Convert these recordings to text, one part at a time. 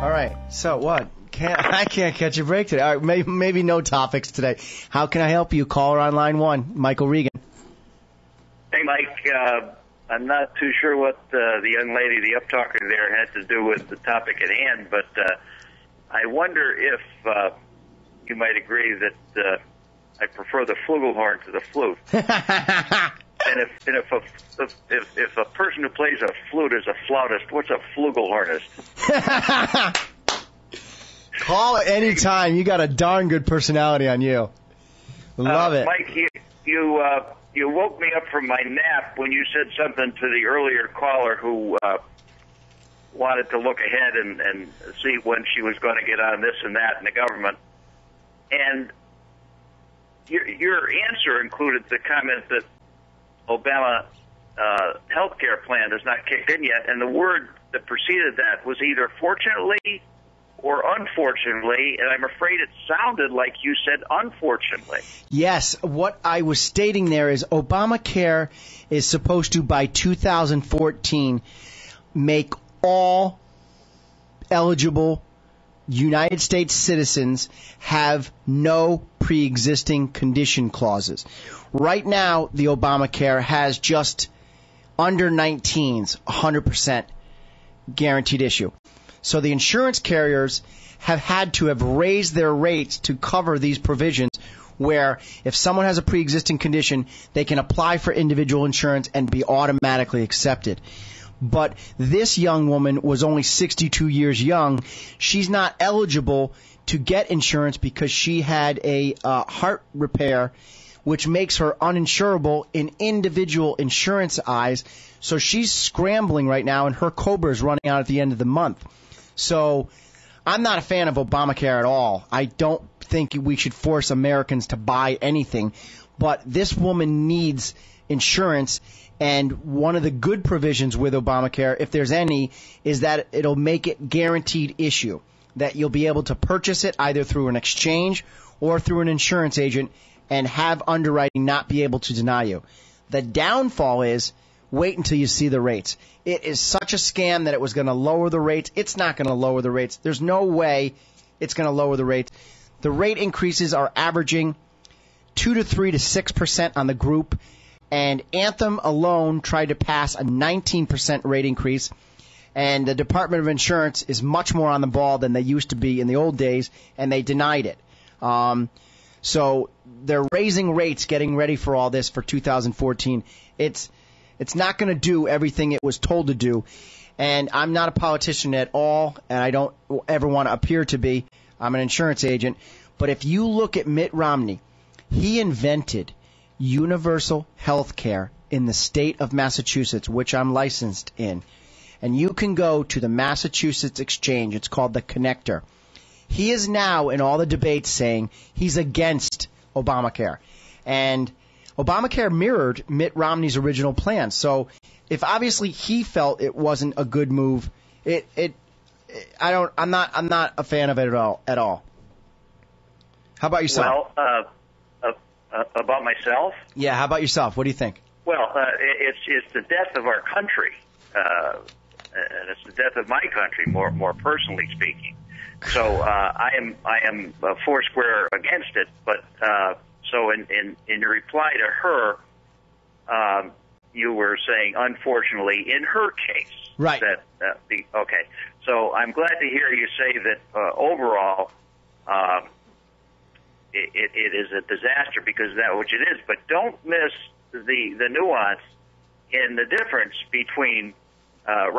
All right. So what? I can't catch a break today. All right, maybe no topics today. How can I help you? Caller on line 1, Michael Regan. Hey, Mike. I'm not too sure what the young lady, the uptalker there, had to do with the topic at hand, but I wonder if you might agree that I prefer the flugelhorn to the flute. And if a person who plays a flute is a flautist, what's a flugelhornist? Call it any time. You got a darn good personality on you. Love it. Mike, you woke me up from my nap when you said something to the earlier caller who wanted to look ahead and see when she was going to get on this and that in the government. And your answer included the comment that Obama health care plan has not kicked in yet, and the word that preceded that was either fortunately or unfortunately, and I'm afraid it sounded like you said unfortunately. Yes, what I was stating there is Obamacare is supposed to, by 2014, make all eligible United States citizens have no pre-existing condition clauses. Right now, the Obamacare has just under 19s, 100% guaranteed issue. So the insurance carriers have had to have raised their rates to cover these provisions where if someone has a pre-existing condition, they can apply for individual insurance and be automatically accepted. But this young woman was only 62 years young. She's not eligible to get insurance because she had a heart repair, which makes her uninsurable in individual insurance eyes. So she's scrambling right now, and her COBRA is running out at the end of the month. So I'm not a fan of Obamacare at all. I don't think we should force Americans to buy anything. But this woman needs insurance, and one of the good provisions with Obamacare, if there's any, is that it'll make it guaranteed issue, that you'll be able to purchase it either through an exchange or through an insurance agent and have underwriting not be able to deny you. The downfall is wait until you see the rates. It is such a scam that it was going to lower the rates. It's not going to lower the rates. There's no way it's going to lower the rates. The rate increases are averaging 2 to 3 to 6% on the group, and Anthem alone tried to pass a 19% rate increase, and the Department of Insurance is much more on the ball than they used to be in the old days, and they denied it. So they're raising rates, getting ready for all this for 2014. It's not going to do everything it was told to do. And I'm not a politician at all, and I don't ever want to appear to be. I'm an insurance agent. But if you look at Mitt Romney, he invented universal health care in the state of Massachusetts, which I'm licensed in. And you can go to the Massachusetts Exchange. It's called the Connector. He is now in all the debates saying he's against Obamacare. And Obamacare mirrored Mitt Romney's original plan. So if obviously he felt it wasn't a good move, I'm not a fan of it at all. How about yourself? Well, about myself? Yeah, how about yourself? What do you think? Well, it's the death of our country, and it's the death of my country, more personally speaking. So I am foursquare against it. But so in your reply to her, you were saying, unfortunately, in her case, right? Okay. So I'm glad to hear you say that overall. It is a disaster because that which it is, but don't miss the nuance in the difference between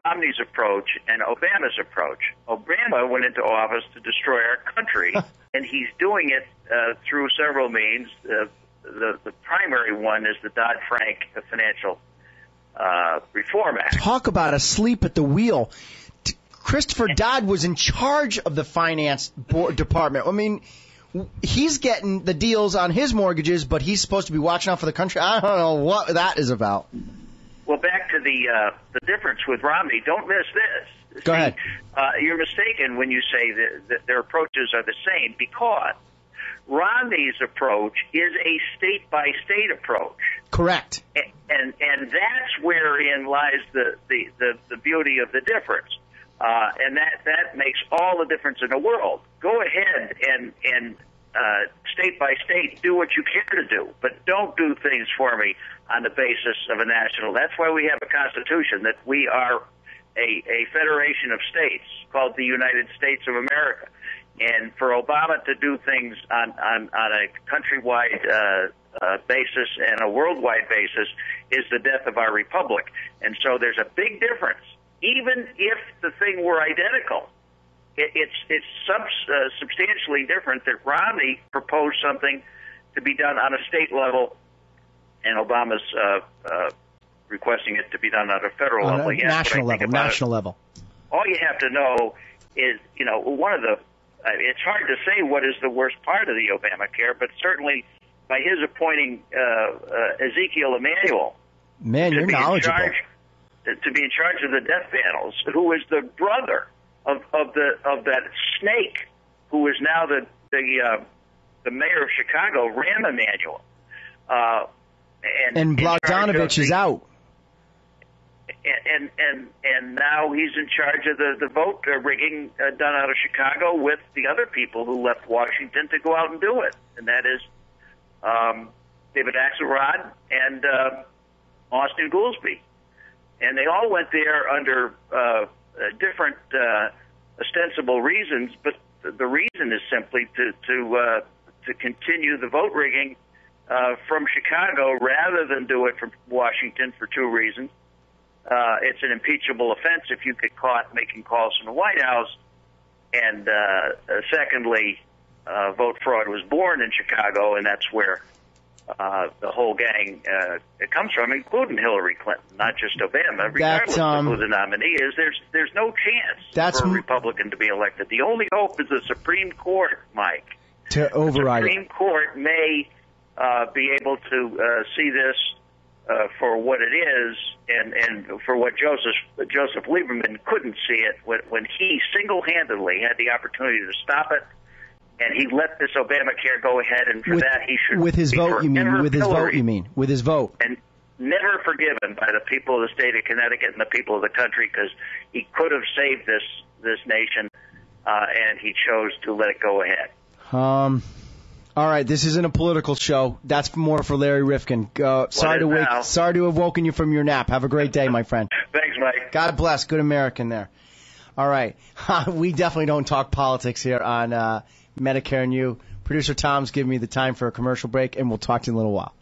Romney's approach and Obama's approach. Obama went into office to destroy our country, and he's doing it through several means. The primary one is the Dodd-Frank Financial Reform Act. Talk about asleep at the wheel. Christopher Dodd was in charge of the finance department. I mean, he's getting the deals on his mortgages, but he's supposed to be watching out for the country. I don't know what that is about. Well, back to the difference with Romney. Don't miss this. Go ahead. You're mistaken when you say that their approaches are the same, because Romney's approach is a state-by-state approach. Correct. And that's wherein lies the beauty of the difference. And that makes all the difference in the world. Go ahead and state by state, do what you care to do, but don't do things for me on the basis of a national. That's why we have a constitution, that we are a federation of states called the United States of America. And for Obama to do things on a countrywide basis and a worldwide basis is the death of our republic. And so there's a big difference. Even if the thing were identical, it's substantially different that Romney proposed something to be done on a state level, and Obama's requesting it to be done on a federal level. National level. All you have to know is, one of the. It's hard to say what is the worst part of the Obamacare, but certainly by his appointing Ezekiel Emanuel, you're knowledgeable, to be in charge of the death panels, who is the brother of that snake, who is now the mayor of Chicago, Rahm Emanuel, and Bogdanovich is out. And now he's in charge of the vote rigging done out of Chicago with the other people who left Washington to go out and do it, and that is David Axelrod and Austin Goolsbee, and they all went there under different ostensible reasons, but the reason is simply to continue the vote rigging from Chicago rather than do it from Washington for two reasons. It's an impeachable offense if you get caught making calls from the White House. And secondly, vote fraud was born in Chicago, and that's where the whole gang it comes from, including Hillary Clinton, not just Obama. Regardless of who the nominee is, there's no chance for a Republican to be elected. The only hope is the Supreme Court, Mike. To override it. The Supreme Court may be able to see this for what it is, and for what Joseph Lieberman couldn't see it when he single-handedly had the opportunity to stop it, and he let this Obamacare go ahead, and for that he should with his vote. You mean with his vote? You mean with his vote? And never forgiven by the people of the state of Connecticut and the people of the country, because he could have saved this nation, and he chose to let it go ahead. All right, this isn't a political show. That's more for Larry Rifkin. Sorry to have woken you from your nap. Have a great day, my friend. Thanks, Mike. God bless. Good American there. All right. We definitely don't talk politics here on Medicare You. Producer Tom's giving me the time for a commercial break, and we'll talk to you in a little while.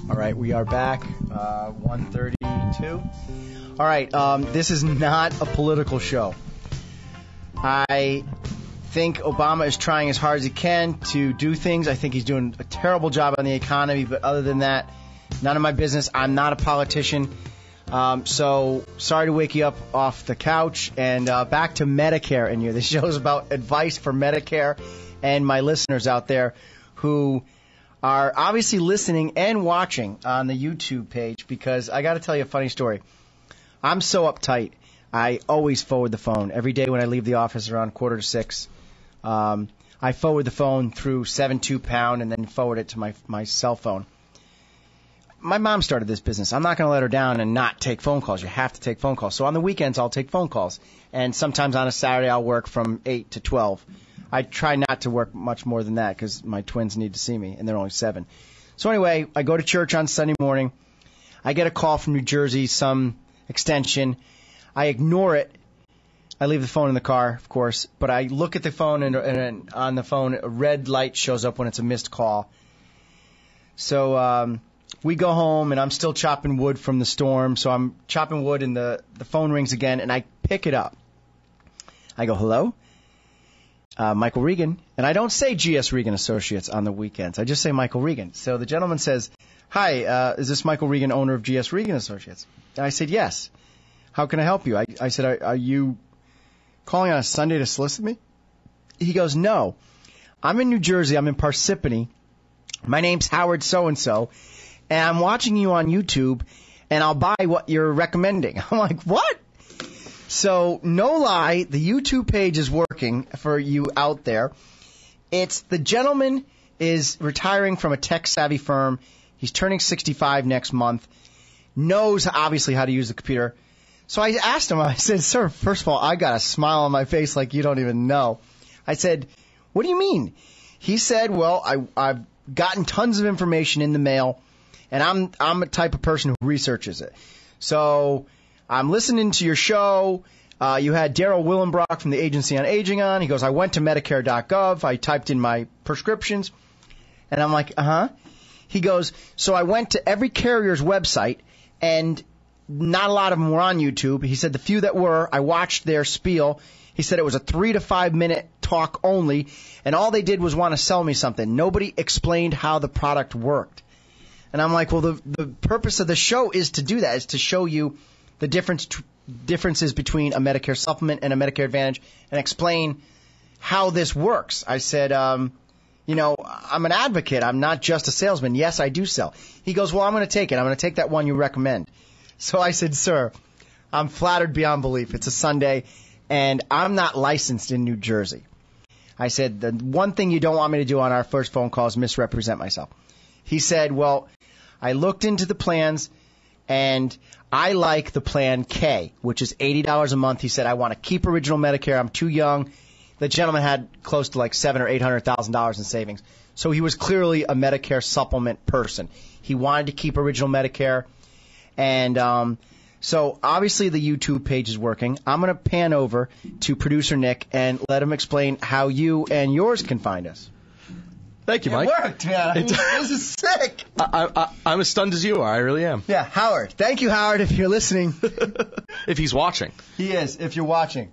All right, we are back. 1:32. All right, this is not a political show. I think Obama is trying as hard as he can to do things. I think he's doing a terrible job on the economy, but other than that, none of my business. I'm not a politician. So sorry to wake you up off the couch. And back to Medicare and You. This show is about advice for Medicare and my listeners out there who are obviously listening and watching on the YouTube page, because I got to tell you a funny story. I'm so uptight. I always forward the phone. Every day when I leave the office around 5:45, I forward the phone through 72-pound and then forward it to my cell phone. My mom started this business. I'm not going to let her down and not take phone calls. You have to take phone calls. So on the weekends, I'll take phone calls. And sometimes on a Saturday, I'll work from 8 to 12. I try not to work much more than that because my twins need to see me, and they're only 7. So anyway, I go to church on Sunday morning. I get a call from New Jersey, some extension. I ignore it. I leave the phone in the car, of course, but I look at the phone, and on the phone, a red light shows up when it's a missed call. So we go home, and I'm still chopping wood from the storm. So I'm chopping wood, and the phone rings again, and I pick it up. I go, hello? Michael Regan. And I don't say G.S. Regan Associates on the weekends. I just say Michael Regan. So the gentleman says, hi, is this Michael Regan, owner of G.S. Regan Associates? And I said, yes. How can I help you? I said, are you calling on a Sunday to solicit me? He goes, no. I'm in New Jersey. I'm in Parsippany. My name's Howard so-and-so, and I'm watching you on YouTube, and I'll buy what you're recommending. I'm like, what? So, no lie, the YouTube page is working for you out there. The gentleman is retiring from a tech-savvy firm. He's turning 65 next month. knows obviously how to use the computer. So I asked him, I said, sir, first of all, I got a smile on my face like you don't even know. I said, what do you mean? He said, well, I've gotten tons of information in the mail, and I'm a type of person who researches it. So I'm listening to your show. You had Daryl Willenbrock from the Agency on Aging on. He goes, I went to Medicare.gov. I typed in my prescriptions. And I'm like, uh-huh. He goes, so I went to every carrier's website, and not a lot of them were on YouTube. He said the few that were, I watched their spiel. He said it was a 3 to 5 minute talk only, and all they did was want to sell me something. Nobody explained how the product worked. And I'm like, well, the purpose of the show is to do that, is to show you the differences between a Medicare supplement and a Medicare Advantage and explain how this works. I said, you know, I'm an advocate. I'm not just a salesman. Yes, I do sell. He goes, well, I'm going to take it. I'm going to take that one you recommend. So I said, sir, I'm flattered beyond belief. It's a Sunday, and I'm not licensed in New Jersey. I said, the one thing you don't want me to do on our first phone call is misrepresent myself. He said, well, I looked into the plans, and I like the plan K, which is $80 a month. He said, I want to keep original Medicare. I'm too young. The gentleman had close to like $700,000 or $800,000 in savings. So he was clearly a Medicare supplement person. He wanted to keep original Medicare. And so obviously the YouTube page is working. I'm going to pan over to producer Nick and let him explain how you and yours can find us. Thank you, Mike. It worked, man. This is sick. I'm as stunned as you are. I really am. Yeah, Howard. Thank you, Howard, if you're listening. If he's watching. He is, if you're watching.